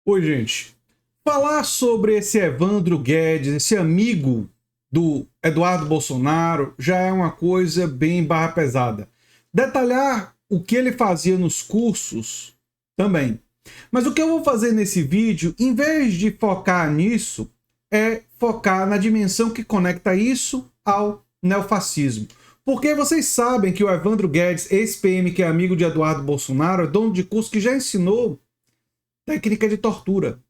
Oi, gente. Falar sobre esse Evandro Guedes, esse amigo do Eduardo Bolsonaro, já é uma coisa bem barra pesada. Detalhar o que ele fazia nos cursos também. Mas o que eu vou fazer nesse vídeo, em vez de focar nisso, é focar na dimensão que conecta isso ao neofascismo. Porque vocês sabem que o Evandro Guedes, ex-PM, que é amigo de Eduardo Bolsonaro, é dono de curso que já ensinou técnica de tortura.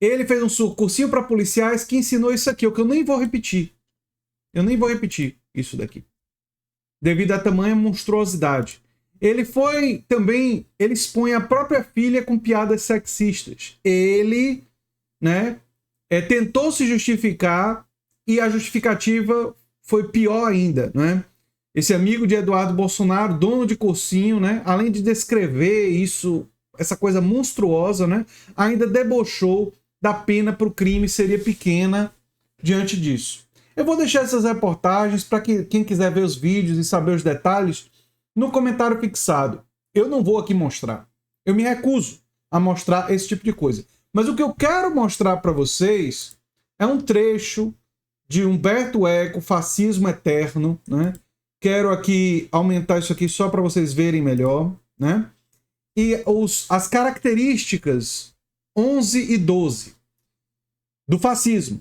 Ele fez um cursinho para policiais que ensinou isso aqui, o que eu nem vou repetir. Eu nem vou repetir isso daqui, devido à tamanha monstruosidade. Ele foi também, ele expõe a própria filha com piadas sexistas. Ele, né, tentou se justificar e a justificativa foi pior ainda, né? Esse amigo de Eduardo Bolsonaro, dono de cursinho, né, além de descrever isso, essa coisa monstruosa, né, ainda debochou da pena para o crime seria pequena diante disso. Eu vou deixar essas reportagens para quem quiser ver os vídeos e saber os detalhes no comentário fixado. Eu não vou aqui mostrar. Eu me recuso a mostrar esse tipo de coisa. Mas o que eu quero mostrar para vocês é um trecho de Humberto Eco, Fascismo Eterno, né? Quero aqui aumentar isso aqui só para vocês verem melhor, né? E as características 11 e 12 do fascismo,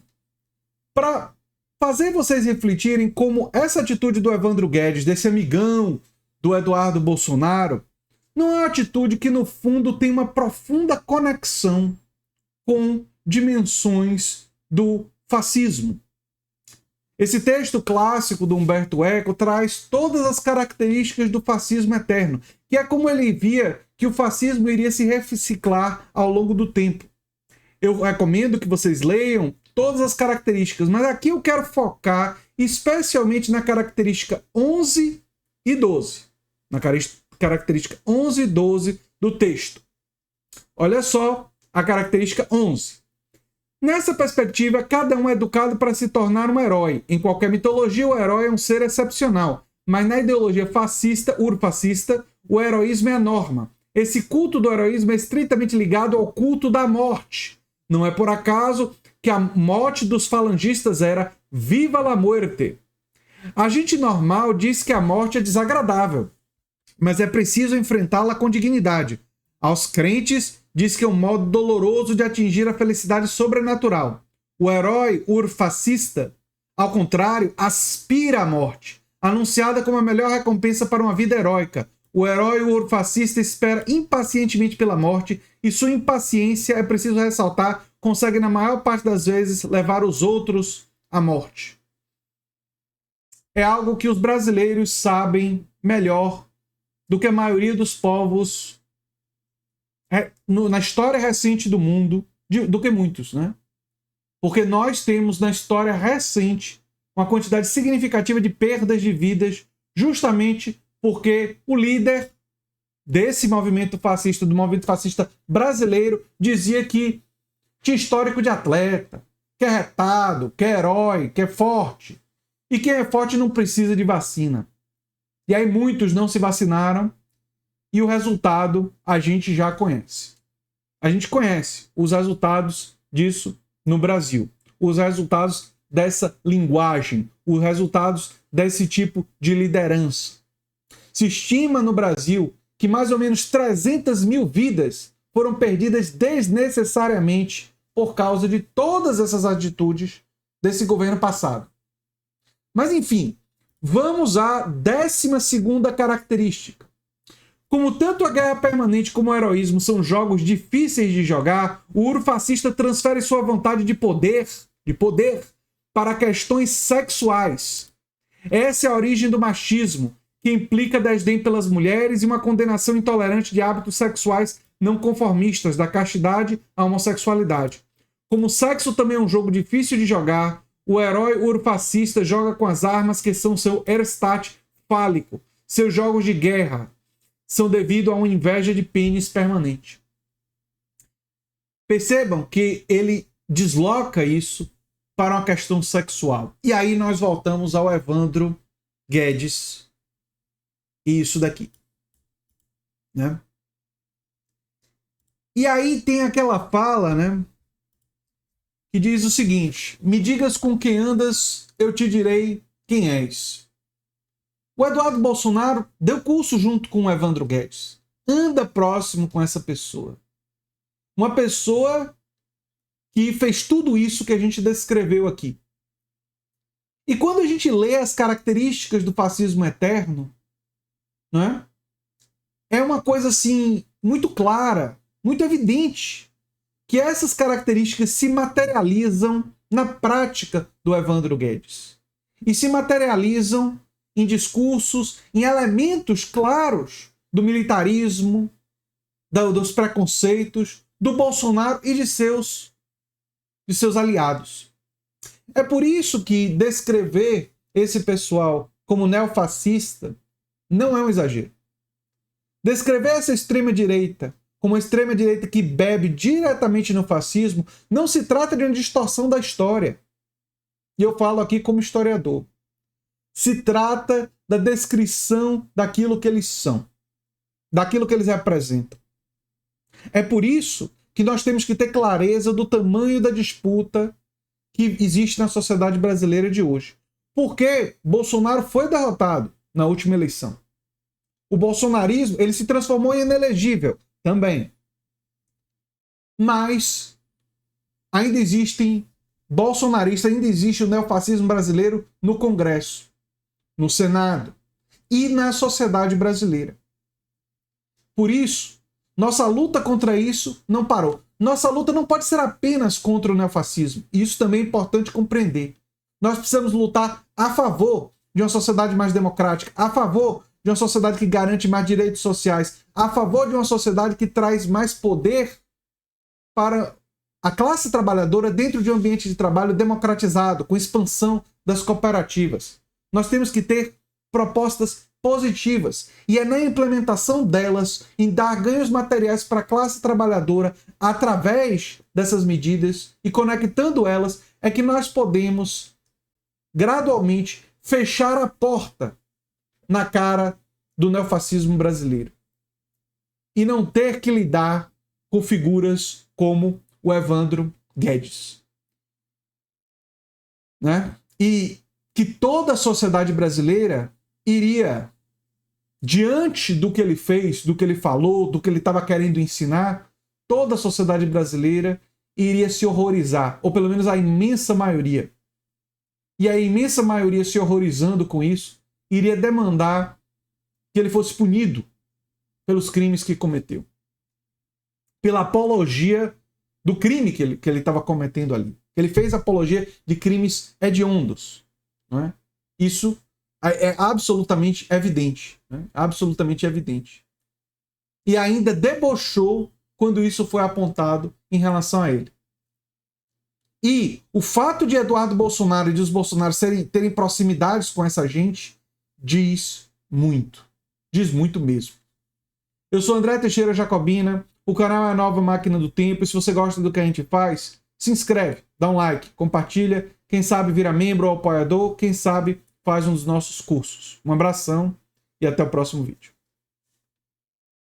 para fazer vocês refletirem como essa atitude do Evandro Guedes, desse amigão do Eduardo Bolsonaro, não é uma atitude que no fundo tem uma profunda conexão com dimensões do fascismo. Esse texto clássico do Humberto Eco traz todas as características do fascismo eterno, que é como ele via que o fascismo iria se reciclar ao longo do tempo. Eu recomendo que vocês leiam todas as características, mas aqui eu quero focar especialmente na característica 11 e 12. Na característica 11 e 12 do texto. Olha só a característica 11. Nessa perspectiva, cada um é educado para se tornar um herói. Em qualquer mitologia, o herói é um ser excepcional. Mas na ideologia fascista, urfascista, o heroísmo é a norma. Esse culto do heroísmo é estritamente ligado ao culto da morte. Não é por acaso que a morte dos falangistas era Viva la muerte. A gente normal diz que a morte é desagradável, mas é preciso enfrentá-la com dignidade. Aos crentes, diz que é um modo doloroso de atingir a felicidade sobrenatural. O herói urfascista, ao contrário, aspira à morte, anunciada como a melhor recompensa para uma vida heróica. O herói urfascista espera impacientemente pela morte e sua impaciência, é preciso ressaltar, consegue na maior parte das vezes levar os outros à morte. É algo que os brasileiros sabem melhor do que a maioria dos povos na história recente do mundo, do que muitos, né? Porque nós temos na história recente uma quantidade significativa de perdas de vidas, justamente porque o líder desse movimento fascista, do movimento fascista brasileiro, dizia que tinha histórico de atleta, que é retado, que é herói, que é forte. E quem é forte não precisa de vacina. E aí muitos não se vacinaram e o resultado a gente já conhece. A gente conhece os resultados disso no Brasil. Os resultados dessa linguagem, os resultados desse tipo de liderança. Se estima no Brasil que mais ou menos 300 mil vidas foram perdidas desnecessariamente por causa de todas essas atitudes desse governo passado. Mas enfim, vamos à 12ª característica. Como tanto a guerra permanente como o heroísmo são jogos difíceis de jogar, o urfascista transfere sua vontade de poder para questões sexuais. Essa é a origem do machismo, que implica desdém pelas mulheres e uma condenação intolerante de hábitos sexuais não conformistas, da castidade à homossexualidade. Como o sexo também é um jogo difícil de jogar, o herói urfascista joga com as armas que são seu erstat fálico. Seus jogos de guerra são devido a uma inveja de pênis permanente. Percebam que ele desloca isso para uma questão sexual. E aí nós voltamos ao Evandro Guedes e isso daqui, né? E aí tem aquela fala, né? Que diz o seguinte: me digas com quem andas, eu te direi quem és. O Eduardo Bolsonaro deu curso junto com o Evandro Guedes. Anda próximo com essa pessoa. Uma pessoa que fez tudo isso que a gente descreveu aqui. E quando a gente lê as características do fascismo eterno, né, é uma coisa assim muito clara, muito evidente, que essas características se materializam na prática do Evandro Guedes. E se materializam em discursos, em elementos claros do militarismo, dos preconceitos, do Bolsonaro e de seus aliados. É por isso que descrever esse pessoal como neofascista não é um exagero. Descrever essa extrema-direita como uma extrema-direita que bebe diretamente no fascismo não se trata de uma distorção da história. E eu falo aqui como historiador. Se trata da descrição daquilo que eles são, daquilo que eles representam. É por isso que nós temos que ter clareza do tamanho da disputa que existe na sociedade brasileira de hoje. Porque Bolsonaro foi derrotado na última eleição. O bolsonarismo, ele se transformou em inelegível também. Mas ainda existem bolsonaristas, ainda existe o neofascismo brasileiro no Congresso, no Senado e na sociedade brasileira. Por isso, nossa luta contra isso não parou. Nossa luta não pode ser apenas contra o neofascismo. Isso também é importante compreender. Nós precisamos lutar a favor de uma sociedade mais democrática, a favor de uma sociedade que garante mais direitos sociais, a favor de uma sociedade que traz mais poder para a classe trabalhadora dentro de um ambiente de trabalho democratizado, com expansão das cooperativas. Nós temos que ter propostas positivas, e é na implementação delas, em dar ganhos materiais para a classe trabalhadora através dessas medidas e conectando elas, é que nós podemos gradualmente fechar a porta na cara do neofascismo brasileiro e não ter que lidar com figuras como o Evandro Guedes, né? E que toda a sociedade brasileira iria, diante do que ele fez, do que ele falou, do que ele estava querendo ensinar, toda a sociedade brasileira iria se horrorizar, ou pelo menos a imensa maioria. E a imensa maioria se horrorizando com isso, iria demandar que ele fosse punido pelos crimes que cometeu. Pela apologia do crime que ele estava cometendo ali. Ele fez apologia de crimes hediondos. Não é? Isso é absolutamente evidente. Né? Absolutamente evidente. E ainda debochou quando isso foi apontado em relação a ele. E o fato de Eduardo Bolsonaro e de os Bolsonaros terem proximidades com essa gente diz muito. Diz muito mesmo. Eu sou André Teixeira Jacobina, o canal é a Nova Máquina do Tempo, e se você gosta do que a gente faz, se inscreve, dá um like, compartilha, quem sabe vira membro ou apoiador, quem sabe faz um dos nossos cursos. Um abração e até o próximo vídeo.